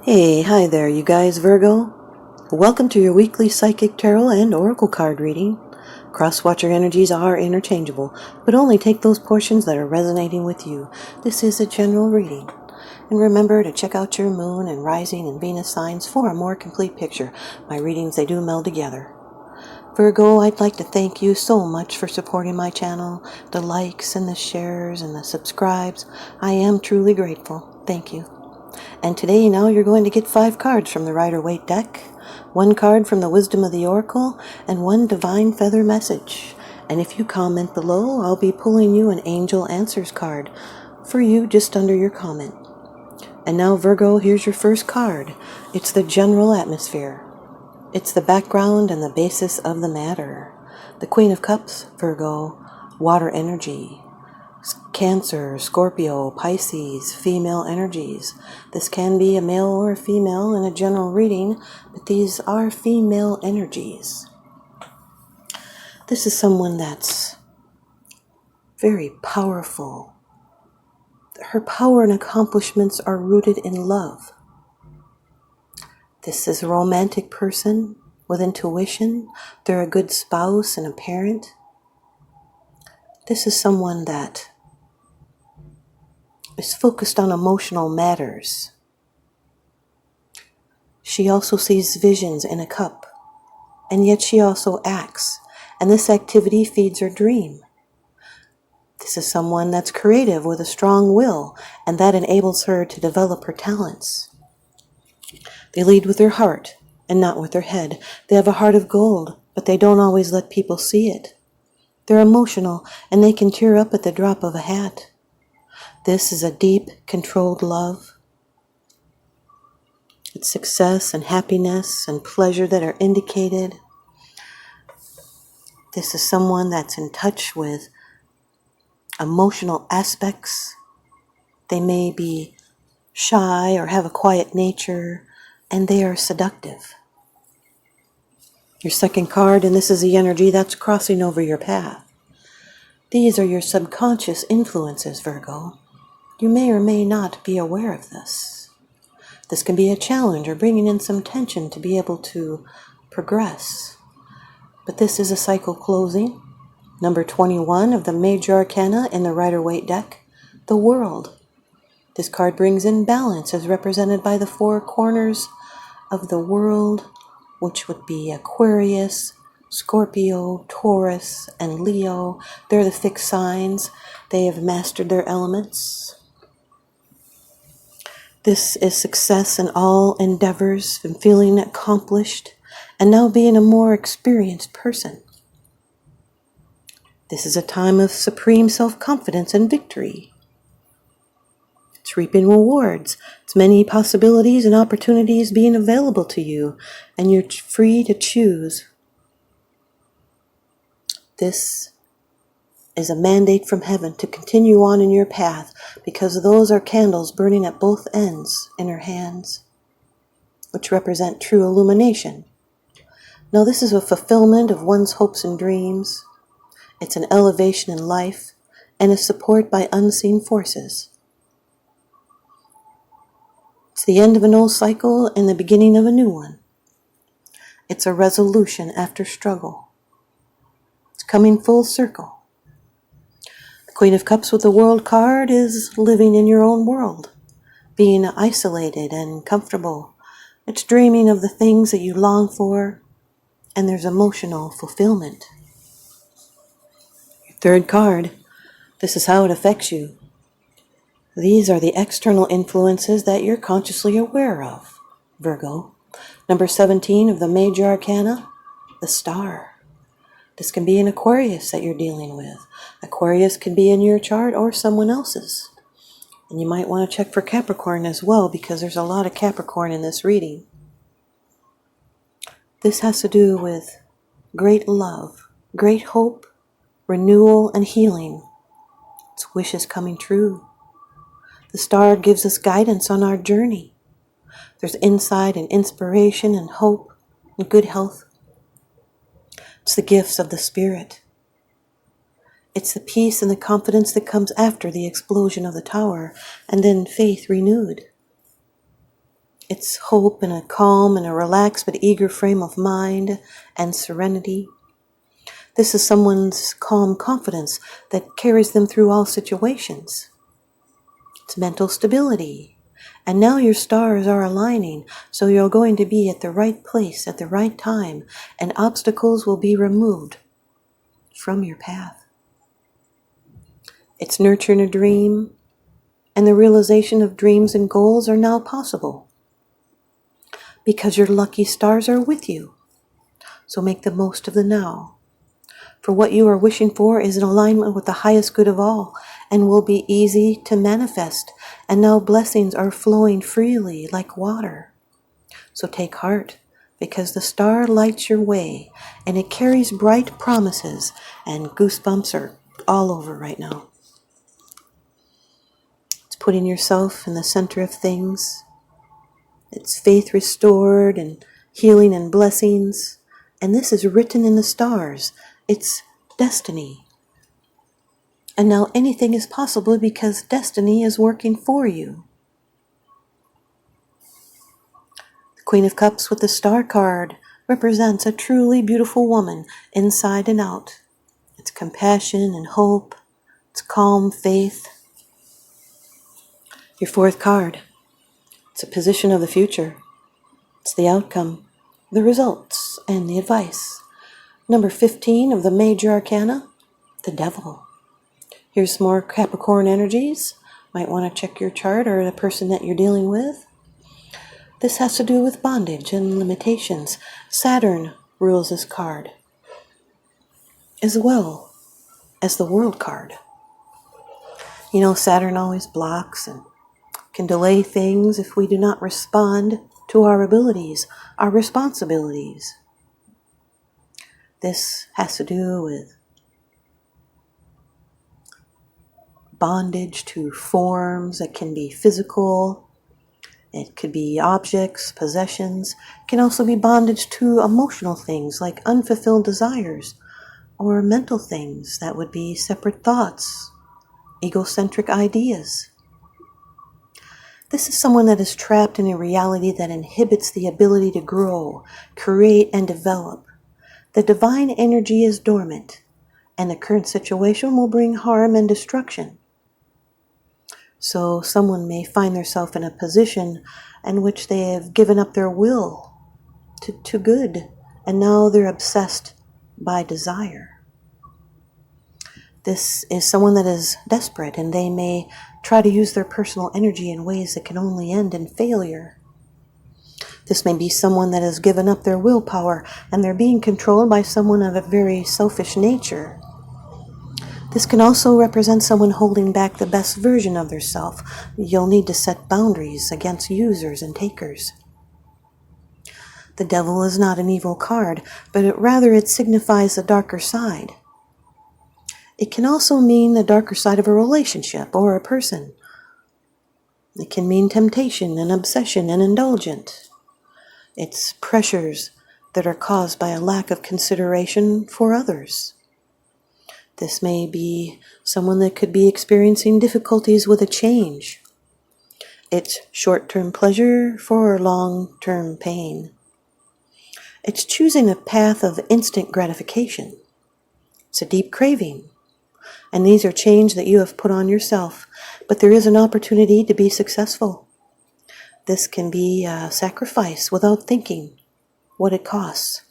Hey, hi there, you guys, Virgo. Welcome to your weekly Psychic Tarot and Oracle card reading. Cross-watcher energies are interchangeable, but only take those portions that are resonating with you. This is a general reading. And remember to check out your moon and rising and Venus signs for a more complete picture. My readings, they do meld together. Virgo, I'd like to thank you so much for supporting my channel, the likes and the shares and the subscribes. I am truly grateful. Thank you. And today, now you're going to get 5 cards from the Rider-Waite deck, 1 card from the Wisdom of the Oracle, and 1 Divine Feather message. And if you comment below, I'll be pulling you an Angel Answers card for you just under your comment. And now, Virgo, here's your first card. It's the general atmosphere. It's the background and the basis of the matter. The Queen of Cups, Virgo, water energy. Cancer, Scorpio, Pisces, female energies. This can be a male or a female in a general reading, but these are female energies. This is someone that's very powerful. Her power and accomplishments are rooted in love. This is a romantic person with intuition. They're a good spouse and a parent. This is someone that is focused on emotional matters. She also sees visions in a cup, and yet she also acts, and this activity feeds her dream. This is someone that's creative with a strong will, and that enables her to develop her talents. They lead with their heart and not with their head. They have a heart of gold, but they don't always let people see it. They're emotional, and they can tear up at the drop of a hat. This is a deep, controlled love. It's success and happiness and pleasure that are indicated. This is someone that's in touch with emotional aspects. They may be shy or have a quiet nature, and they are seductive. Your second card, and this is the energy that's crossing over your path. These are your subconscious influences, Virgo. You may or may not be aware of this. This can be a challenge or bringing in some tension to be able to progress. But this is a cycle closing. Number 21 of the Major Arcana in the Rider-Waite deck, the World. This card brings in balance as represented by the 4 corners of the world, which would be Aquarius, Scorpio, Taurus, and Leo. They're the fixed signs. They have mastered their elements. This is success in all endeavors and feeling accomplished and now being a more experienced person. This is a time of supreme self-confidence and victory. It's reaping rewards. It's many possibilities and opportunities being available to you, and you're free to choose. This is a mandate from heaven to continue on in your path, because those are candles burning at both ends in her hands, which represent true illumination. Now, this is a fulfillment of one's hopes and dreams. It's an elevation in life and a support by unseen forces. It's the end of an old cycle and the beginning of a new one. It's a resolution after struggle. It's coming full circle. The Queen of Cups with the World card is living in your own world, being isolated and comfortable. It's dreaming of the things that you long for, and there's emotional fulfillment. Your third card, this is how it affects you. These are the external influences that you're consciously aware of, Virgo. Number 17 of the Major Arcana, the Star. This can be an Aquarius that you're dealing with. Aquarius can be in your chart or someone else's. And you might want to check for Capricorn as well, because there's a lot of Capricorn in this reading. This has to do with great love, great hope, renewal, and healing. It's wishes coming true. The Star gives us guidance on our journey. There's insight and inspiration and hope and good health. It's the gifts of the Spirit. It's the peace and the confidence that comes after the explosion of the tower, and then faith renewed. It's hope and a calm and a relaxed but eager frame of mind and serenity. This is someone's calm confidence that carries them through all situations. It's mental stability. And now your stars are aligning, so you're going to be at the right place at the right time, and obstacles will be removed from your path. It's nurturing a dream, and the realization of dreams and goals are now possible because your lucky stars are with you. So make the most of the now. For what you are wishing for is in alignment with the highest good of all and will be easy to manifest. And now blessings are flowing freely like water. So take heart, because the star lights your way and it carries bright promises, and goosebumps are all over right now. It's putting yourself in the center of things. It's faith restored and healing and blessings. And this is written in the stars. It's destiny. And now anything is possible because destiny is working for you. The Queen of Cups with the Star card represents a truly beautiful woman inside and out. It's compassion and hope. It's calm faith. Your fourth card. It's a position of the future. It's the outcome, the results, and the advice. Number 15 of the major arcana, the Devil. Here's some more Capricorn energies. Might want to check your chart or the person that you're dealing with. This has to do with bondage and limitations. Saturn rules this card, as well as the World card. You know, Saturn always blocks and can delay things if we do not respond to our abilities, our responsibilities. This has to do with bondage to forms. It can be physical. It could be objects, possessions. It can also be bondage to emotional things like unfulfilled desires, or mental things that would be separate thoughts, egocentric ideas. This is someone that is trapped in a reality that inhibits the ability to grow, create, and develop. The divine energy is dormant, and the current situation will bring harm and destruction. So someone may find themselves in a position in which they have given up their will to good, and now they're obsessed by desire. This is someone that is desperate, and they may try to use their personal energy in ways that can only end in failure. This may be someone that has given up their willpower, and they're being controlled by someone of a very selfish nature. This can also represent someone holding back the best version of themselves. You'll need to set boundaries against users and takers. The Devil is not an evil card, but rather it signifies the darker side. It can also mean the darker side of a relationship or a person. It can mean temptation and obsession and indulgence. It's pressures that are caused by a lack of consideration for others. This may be someone that could be experiencing difficulties with a change. It's short-term pleasure for long-term pain. It's choosing a path of instant gratification. It's a deep craving. And these are chains that you have put on yourself. But there is an opportunity to be successful. This can be a sacrifice without thinking what it costs.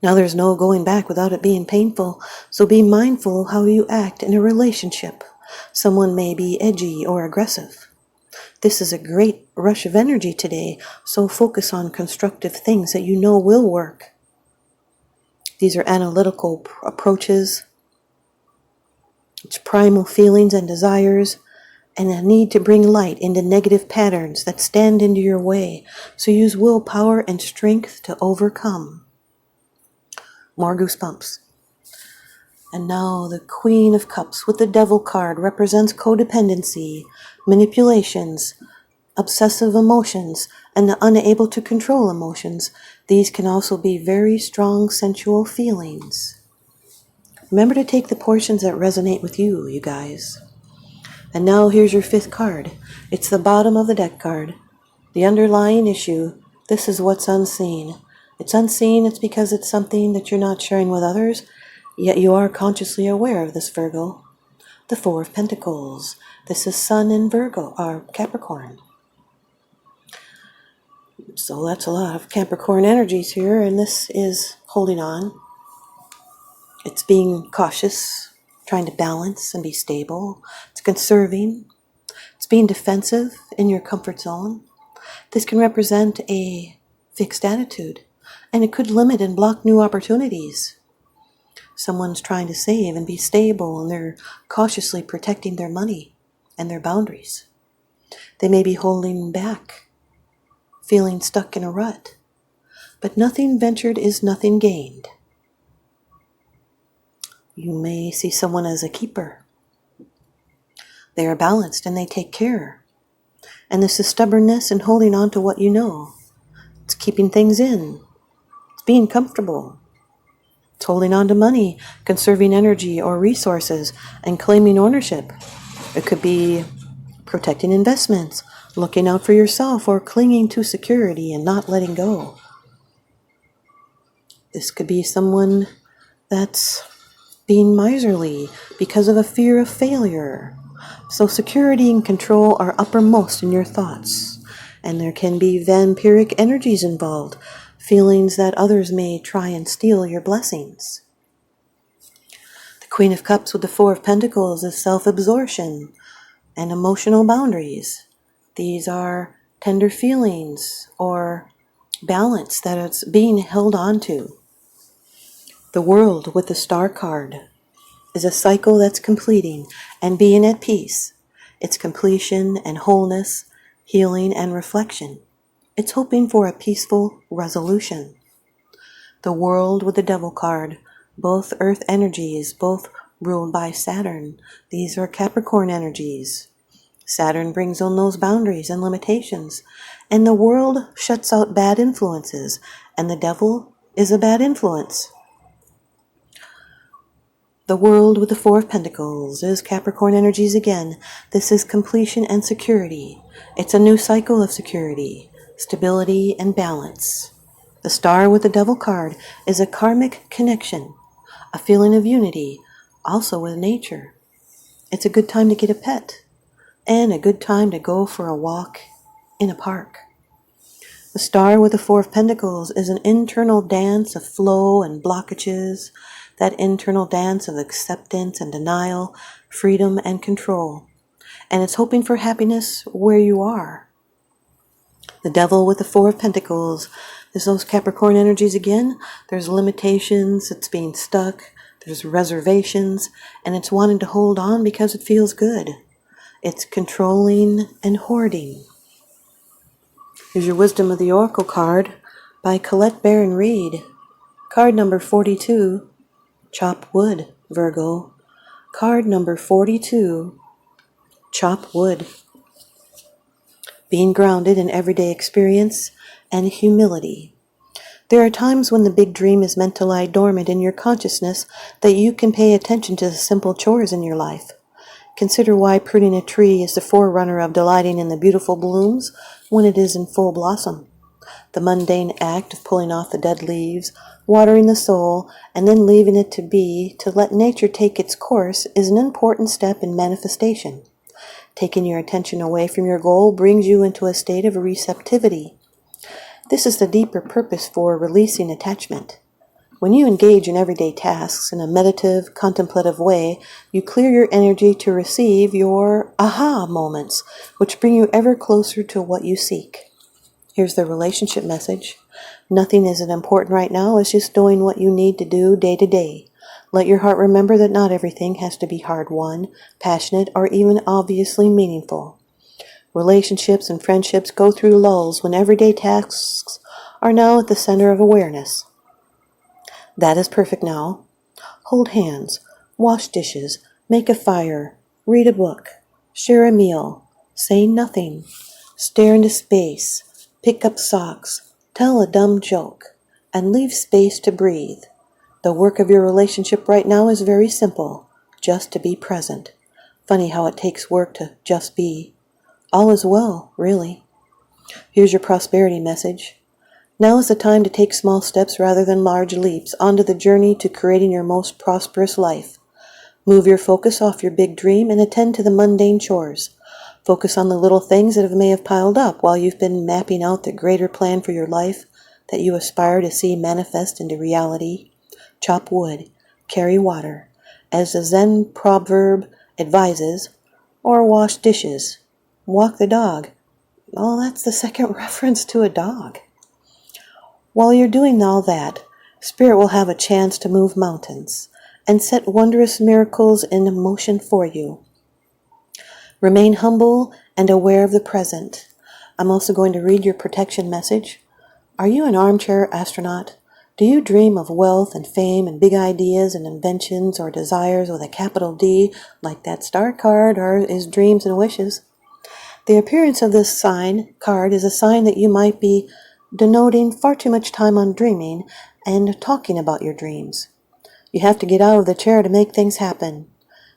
Now there's no going back without it being painful. So be mindful how you act in a relationship. Someone may be edgy or aggressive. This is a great rush of energy today. So focus on constructive things that you know will work. These are analytical approaches. It's primal feelings and desires, and a need to bring light into negative patterns that stand into your way. So use willpower and strength to overcome. More goosebumps. And now the Queen of Cups with the Devil card represents codependency, manipulations, obsessive emotions, and the unable to control emotions. These can also be very strong sensual feelings. Remember to take the portions that resonate with you, you guys. And now here's your fifth card. It's the bottom of the deck card. The underlying issue, this is what's unseen. It's unseen, it's because it's something that you're not sharing with others, yet you are consciously aware of this, Virgo. The Four of Pentacles. This is Sun in Virgo, or Capricorn. So that's a lot of Capricorn energies here, and this is holding on. It's being cautious, trying to balance and be stable. It's conserving. It's being defensive in your comfort zone. This can represent a fixed attitude, and it could limit and block new opportunities. Someone's trying to save and be stable, and they're cautiously protecting their money and their boundaries. They may be holding back, feeling stuck in a rut. But nothing ventured is nothing gained. You may see someone as a keeper. They are balanced and they take care. And this is stubbornness and holding on to what you know. It's keeping things in. It's being comfortable. It's holding on to money, conserving energy or resources, and claiming ownership. It could be protecting investments, looking out for yourself, or clinging to security and not letting go. This could be someone that's being miserly because of a fear of failure. So security and control are uppermost in your thoughts. And there can be vampiric energies involved, feelings that others may try and steal your blessings. The Queen of Cups with the Four of Pentacles is self-absorption and emotional boundaries. These are tender feelings or balance that it's being held on to. The World with the Star card is a cycle that's completing and being at peace. It's completion and wholeness, healing and reflection. It's hoping for a peaceful resolution. The World with the Devil card, both earth energies, both ruled by Saturn. These are Capricorn energies. Saturn brings on those boundaries and limitations, and the world shuts out bad influences, and the devil is a bad influence. The World with the Four of Pentacles is Capricorn energies again. This is completion and security. It's a new cycle of security, stability, and balance. The Star with the Devil card is a karmic connection, a feeling of unity, also with nature. It's a good time to get a pet, and a good time to go for a walk in a park. The Star with the Four of Pentacles is an internal dance of flow and blockages, that internal dance of acceptance and denial, freedom and control. And it's hoping for happiness where you are. The Devil with the Four of Pentacles is those Capricorn energies again. There's limitations, it's being stuck, there's reservations, and it's wanting to hold on because it feels good. It's controlling and hoarding. Here's your Wisdom of the Oracle card by Colette Baron Reed. Card number 42, Chop Wood, Virgo. Card number 42, Chop Wood. Being grounded in everyday experience and humility. There are times when the big dream is meant to lie dormant in your consciousness that you can pay attention to the simple chores in your life. Consider why pruning a tree is the forerunner of delighting in the beautiful blooms when it is in full blossom. The mundane act of pulling off the dead leaves, watering the soul, and then leaving it to be, to let nature take its course, is an important step in manifestation. Taking your attention away from your goal brings you into a state of receptivity. This is the deeper purpose for releasing attachment. When you engage in everyday tasks in a meditative, contemplative way, you clear your energy to receive your aha moments, which bring you ever closer to what you seek. Here's the relationship message. Nothing is as important right now as just doing what you need to do day to day. Let your heart remember that not everything has to be hard-won, passionate, or even obviously meaningful. Relationships and friendships go through lulls when everyday tasks are now at the center of awareness. That is perfect now. Hold hands, wash dishes, make a fire, read a book, share a meal, say nothing, stare into space, pick up socks, tell a dumb joke, and leave space to breathe. The work of your relationship right now is very simple, just to be present. Funny how it takes work to just be. All is well, really. Here's your prosperity message. Now is the time to take small steps rather than large leaps onto the journey to creating your most prosperous life. Move your focus off your big dream and attend to the mundane chores. Focus on the little things that may have piled up while you've been mapping out the greater plan for your life that you aspire to see manifest into reality. Chop wood, carry water, as the Zen proverb advises, or wash dishes, walk the dog. Oh, that's the second reference to a dog. While you're doing all that, Spirit will have a chance to move mountains and set wondrous miracles in motion for you. Remain humble and aware of the present. I'm also going to read your protection message. Are you an armchair astronaut? Do you dream of wealth and fame and big ideas and inventions or desires with a capital D, like that star card, or is dreams and wishes? The appearance of this card is a sign that you might be denoting far too much time on dreaming and talking about your dreams. You have to get out of the chair to make things happen.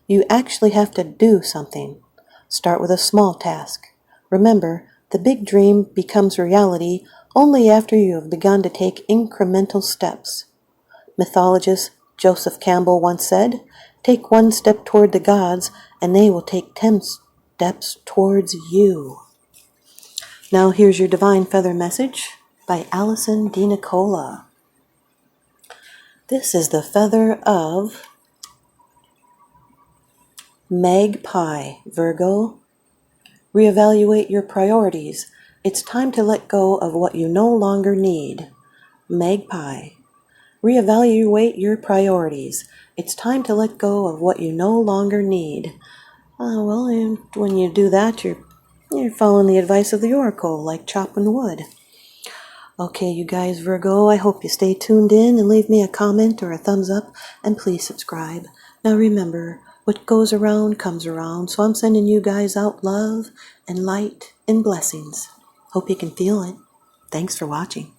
You actually have to do something. Start with a small task. Remember, the big dream becomes reality only after you have begun to take incremental steps. Mythologist Joseph Campbell once said, "Take one step toward the gods, and they will take 10 steps towards you." Now here's your Divine Feather message by Allison D. Nicola. This is the feather of Magpie, Virgo. Reevaluate your priorities. It's time to let go of what you no longer need. Magpie. Reevaluate your priorities. It's time to let go of what you no longer need. Well, when you do that, you're following the advice of the oracle, like chopping wood. Okay, you guys, Virgo, I hope you stay tuned in and leave me a comment or a thumbs up, and please subscribe. Now remember, what goes around comes around, so I'm sending you guys out love and light and blessings. Hope you can feel it. Thanks for watching.